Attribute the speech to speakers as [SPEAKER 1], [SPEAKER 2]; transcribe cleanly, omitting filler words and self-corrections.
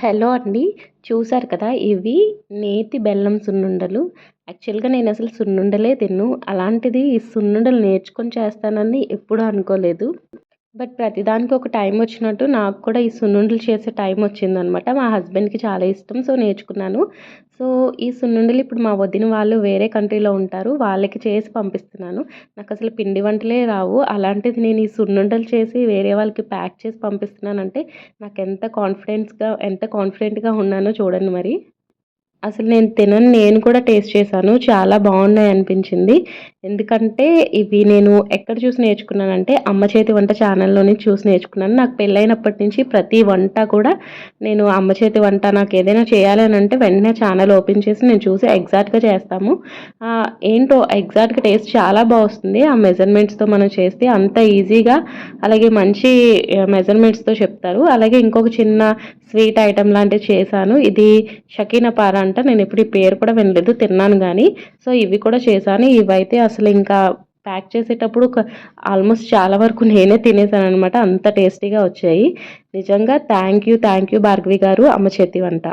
[SPEAKER 1] Hello అండి. చూసారు కదా! ఇవి నేతి బెల్లం సున్నుండలు. యాక్చువల్‌గా నేనసలు సున్నుండలే తినను. అలాంటిది ఈ సున్నుండలు నేర్చుకొని చేస్తానని ఎప్పుడూ అనుకోలేదు. బట్ ప్రతిదానికి ఒక టైమొచ్చినట్టు నాకు కూడా ఈ సున్నుండలు చేసే టైమొచ్చిందనమాట. మా హస్బెండ్‌కి చాలా ఇష్టం. సో, నేర్చుకున్నాను. సో, ఈ సున్నుండలు ఇప్పుడు మా వదిన వాళ్ళు వేరే కంట్రీలో ఉంటారు. వాళ్ళకి చేసి పంపిస్తున్నాను. నాకసలు పిండి వంటలే రావు. అలాంటిది నేను ఈ సున్నుండలు చేసి వేరే వాళ్ళకి ప్యాక్ చేసి పంపిస్తున్నానంటే ఎంత కాన్ఫిడెంట్‌గా ఉన్నానో చూడండి మరి. అసలు నేను తినను. నేను కూడా టేస్ట్ చేశాను. చాలా బాగున్నాయనిపించింది. ఎందుకంటే ఇవి నేను ఎక్కడ చూసి నేర్చుకున్నానంటే అమ్మ చేతి వంట ఛానల్‌లోనే చూసి నేర్చుకున్నాను. నాకు పెళ్ళైనప్పటి నుంచి ప్రతి వంట కూడా నేను అమ్మ చేతి వంట నాకేదైనా చేయాలి అనంటే వెంటనే ఛానల్ ఓపెన్ చేసి నేను చూసి ఎగ్జాక్ట్‌గా చేస్తాము. ఏంటో ఎగ్జాక్ట్‌గా టేస్ట్ చాలా వస్తుంది. ఆ మెజర్‌మెంట్స్‌తో మనం చేస్తే అంత ఈజీగా అలాగే మంచి మెజర్‌మెంట్స్‌తో చెప్తారు. అలాగే ఇంకొక చిన్న స్వీట్ ఐటెమ్ లాంటిది చేశాను. ఇది షకీనా పార అంట. నేనెప్పుడు ఈ పేరు కూడా వినలేదు. తిన్నాను గానీ. సో, ఇవి కూడా చేశాను. ఇవైతే అసలు ఇంకా ప్యాక్ చేసేటప్పుడు ఆల్మోస్ట్ చాలా వరకు నేనే తినేసాననమాట. అంత టేస్టీగా వచ్చాయి. నిజంగా థ్యాంక్ యూ భార్గవి గారు అమ్మ చేతి వంట.